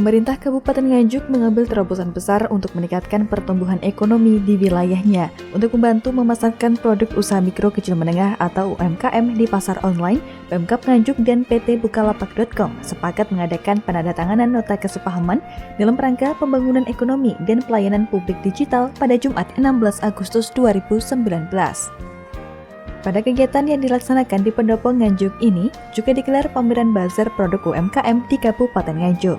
Pemerintah Kabupaten Nganjuk mengambil terobosan besar untuk meningkatkan pertumbuhan ekonomi di wilayahnya. Untuk membantu memasarkan produk usaha mikro kecil menengah atau UMKM di pasar online, Pemkab Nganjuk dan PT Bukalapak.com sepakat mengadakan penandatanganan nota kesepahaman dalam rangka pembangunan ekonomi dan pelayanan publik digital pada Jumat 16 Agustus 2019. Pada kegiatan yang dilaksanakan di Pendopo Nganjuk ini, juga digelar pameran bazar produk UMKM di Kabupaten Nganjuk.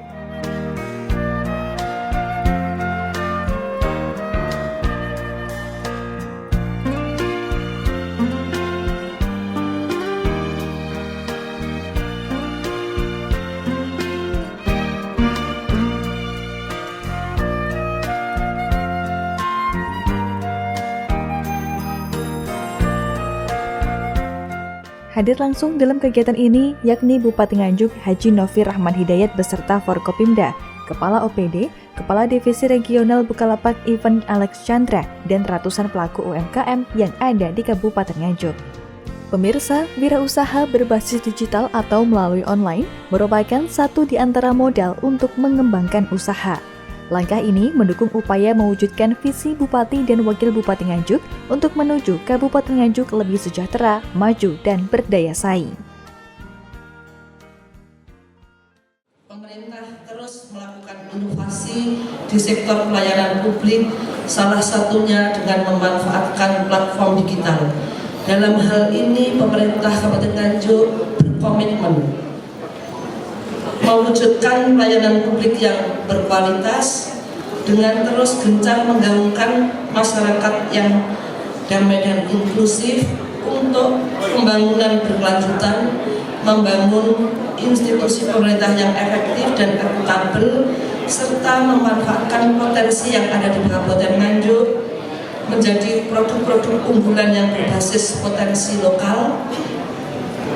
Hadir langsung dalam kegiatan ini yakni Bupati Nganjuk Haji Novi Rahman Hidayat beserta Forkopimda, Kepala OPD, Kepala Divisi Regional Bukalapak Event Alex Chandra, dan ratusan pelaku UMKM yang ada di Kabupaten Nganjuk. Pemirsa, wirausaha berbasis digital atau melalui online merupakan satu di antara modal untuk mengembangkan usaha. Langkah ini mendukung upaya mewujudkan visi Bupati dan Wakil Bupati Nganjuk untuk menuju Kabupaten Nganjuk lebih sejahtera, maju, dan berdaya saing. Pemerintah terus melakukan inovasi di sektor pelayanan publik, salah satunya dengan memanfaatkan platform digital. Dalam hal ini, pemerintah Kabupaten Nganjuk berkomitmen mewujudkan pelayanan publik yang berkualitas dengan terus gencar menggaungkan masyarakat yang damai dan inklusif untuk pembangunan berkelanjutan, membangun institusi pemerintah yang efektif dan akuntabel, serta memanfaatkan potensi yang ada di Kabupaten Nganjuk menjadi produk-produk unggulan yang berbasis potensi lokal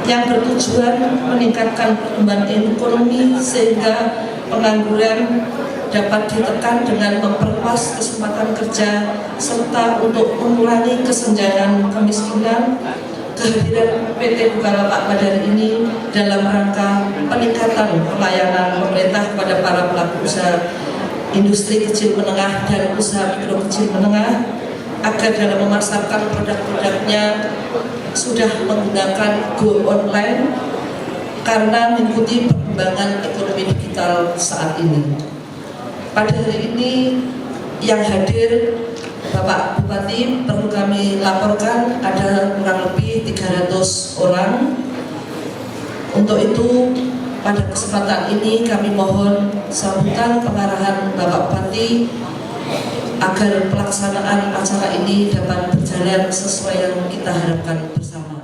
yang bertujuan meningkatkan pertumbuhan ekonomi sehingga pengangguran dapat ditekan dengan memperluas kesempatan kerja serta untuk mengurangi kesenjangan kemiskinan. Kehadiran PT Bukalapak pada hari ini dalam rangka peningkatan pelayanan pemerintah kepada para pelaku usaha industri kecil menengah dan usaha mikro kecil menengah agar dalam memasarkan produk-produknya sudah menggunakan go online karena mengikuti perkembangan ekonomi digital saat ini. Pada hari ini yang hadir Bapak Bupati perlu kami laporkan ada kurang lebih 300 orang. Untuk itu pada kesempatan ini kami mohon sambutan pengarahan Bapak Bupati agar pelaksanaan acara ini dapat berjalan sesuai yang kita harapkan bersama.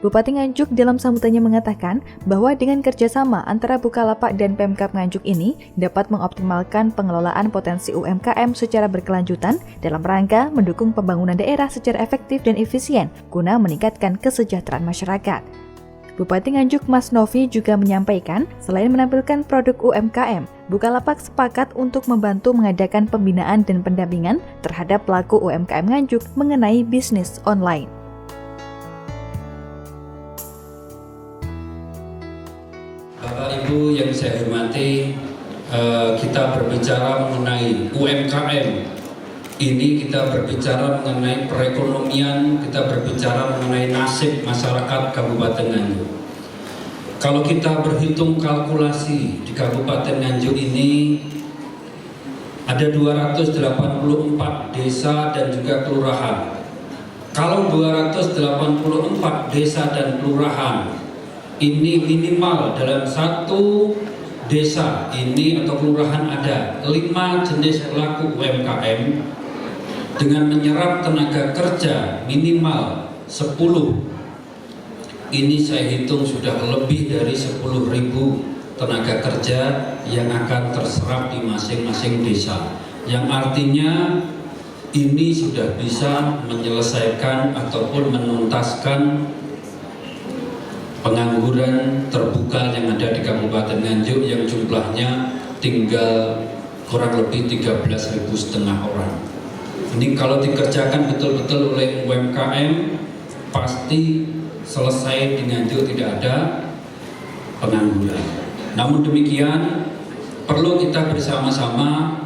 Bupati Nganjuk dalam sambutannya mengatakan bahwa dengan kerjasama antara Bukalapak dan Pemkab Nganjuk ini dapat mengoptimalkan pengelolaan potensi UMKM secara berkelanjutan dalam rangka mendukung pembangunan daerah secara efektif dan efisien guna meningkatkan kesejahteraan masyarakat. Bupati Nganjuk Mas Novi juga menyampaikan, selain menampilkan produk UMKM, Bukalapak sepakat untuk membantu mengadakan pembinaan dan pendampingan terhadap pelaku UMKM Nganjuk mengenai bisnis online. Bapak Ibu yang saya hormati, kita berbicara mengenai UMKM. Ini kita berbicara mengenai perekonomian, kita berbicara mengenai nasib masyarakat Kabupaten Nganjuk. Kalau kita berhitung kalkulasi di Kabupaten Nganjuk ini ada 284 desa dan juga kelurahan. Kalau 284 desa dan kelurahan ini minimal dalam satu desa ini atau kelurahan ada 5 jenis pelaku UMKM dengan menyerap tenaga kerja minimal 10. Ini saya hitung sudah lebih dari 10.000 tenaga kerja yang akan terserap di masing-masing desa. Yang artinya ini sudah bisa menyelesaikan ataupun menuntaskan pengangguran terbuka yang ada di Kabupaten Nganjuk yang jumlahnya tinggal kurang lebih 13.500 orang. Ini kalau dikerjakan betul-betul oleh UMKM pasti selesai di Nganjuk tidak ada pengangguran. Namun demikian, perlu kita bersama-sama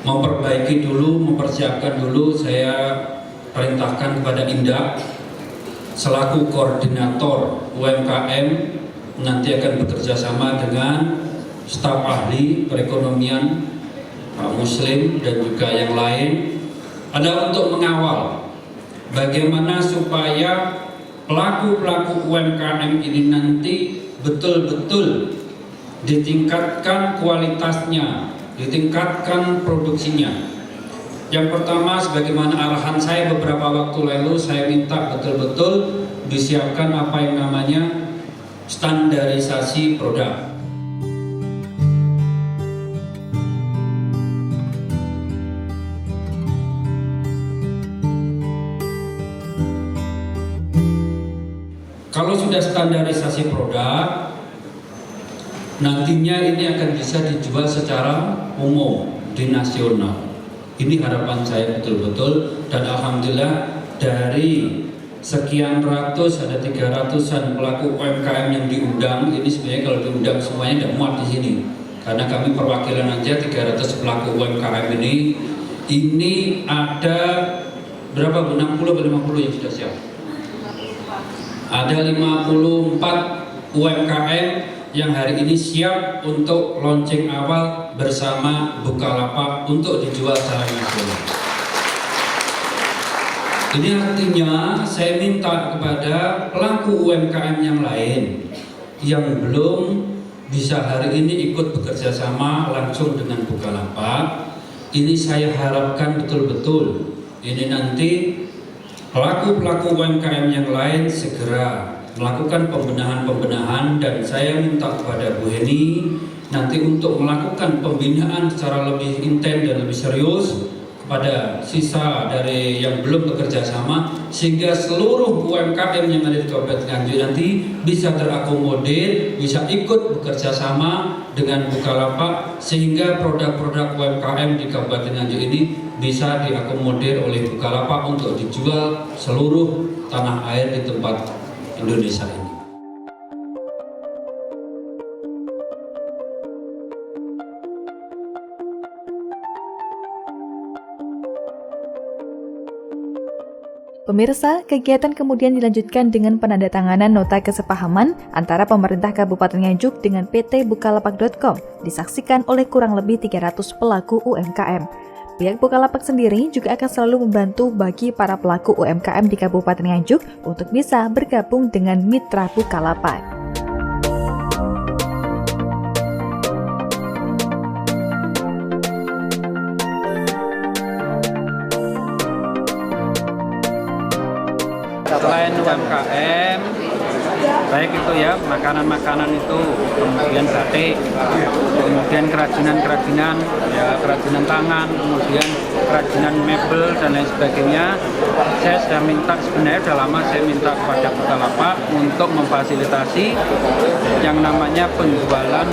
memperbaiki dulu, mempersiapkan dulu. Saya perintahkan kepada Indak selaku koordinator UMKM nanti akan bekerja sama dengan staf ahli perekonomian Pak Muslim dan juga yang lain adalah untuk mengawal bagaimana supaya pelaku-pelaku UMKM ini nanti betul-betul ditingkatkan kualitasnya, ditingkatkan produksinya. Yang pertama, sebagaimana arahan saya beberapa waktu lalu, saya minta betul-betul disiapkan apa yang namanya standarisasi produk. Kalau sudah standarisasi produk, nantinya ini akan bisa dijual secara umum di nasional. Ini harapan saya betul-betul, dan alhamdulillah dari sekian ratus, ada 300-an pelaku UMKM yang diundang. Ini sebenarnya kalau diundang semuanya tidak muat di sini, karena kami perwakilan aja 300 pelaku UMKM ini ada berapa? 60 atau 50 yang sudah siap. Ada 54 UMKM yang hari ini siap untuk launching awal bersama Bukalapak untuk dijual secara nasional. Ini artinya saya minta kepada pelaku UMKM yang lain yang belum bisa hari ini ikut bekerja sama langsung dengan Bukalapak. Ini saya harapkan betul-betul ini nanti pelaku-pelaku UMKM yang lain segera melakukan pembenahan-pembenahan, dan saya minta kepada Bu Heni nanti untuk melakukan pembinaan secara lebih intens dan lebih serius kepada sisa dari yang belum bekerja sama, sehingga seluruh UMKM yang ada di Kabupaten Nganjuk nanti bisa terakomodir, bisa ikut bekerja sama dengan Bukalapak, sehingga produk-produk UMKM di Kabupaten Nganjuk ini bisa diakomodir oleh Bukalapak untuk dijual seluruh tanah air di tempat Indonesia ini. Pemirsa, kegiatan kemudian dilanjutkan dengan penandatanganan nota kesepahaman antara pemerintah Kabupaten Nganjuk dengan PT Bukalapak.com, disaksikan oleh kurang lebih 300 pelaku UMKM. Pihak Bukalapak sendiri juga akan selalu membantu bagi para pelaku UMKM di Kabupaten Nganjuk untuk bisa bergabung dengan mitra Bukalapak. Selain UMKM, baik itu ya makanan-makanan itu, kemudian batik, kemudian kerajinan-kerajinan, ya kerajinan tangan, kemudian kerajinan mebel dan lain sebagainya. Saya sudah minta, sebenarnya sudah lama saya minta kepada Bukalapak untuk memfasilitasi yang namanya penjualan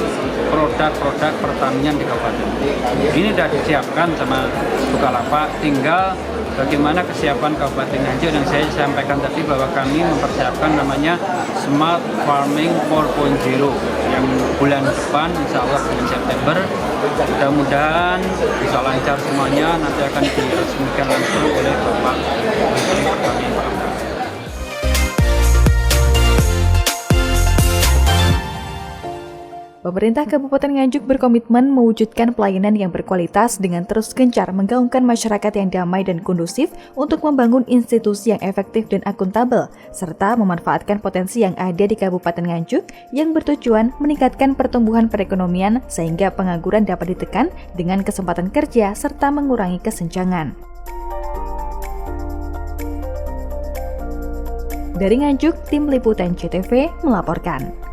produk-produk pertanian di kabupaten. Ini sudah disiapkan sama Bukalapak, tinggal bagaimana kesiapan Kabupaten Nganjuk, dan saya sampaikan tadi bahwa kami mempersiapkan namanya Smart Farming 4.0 yang bulan depan, insya Allah bulan September, mudah-mudahan bisa lancar semuanya, nanti akan diresmikan langsung oleh Bapak Menteri Pertanian. Pemerintah Kabupaten Nganjuk berkomitmen mewujudkan pelayanan yang berkualitas dengan terus gencar menggaungkan masyarakat yang damai dan kondusif untuk membangun institusi yang efektif dan akuntabel, serta memanfaatkan potensi yang ada di Kabupaten Nganjuk yang bertujuan meningkatkan pertumbuhan perekonomian sehingga pengangguran dapat ditekan dengan kesempatan kerja serta mengurangi kesenjangan. Dari Nganjuk, Tim Liputan CTV melaporkan.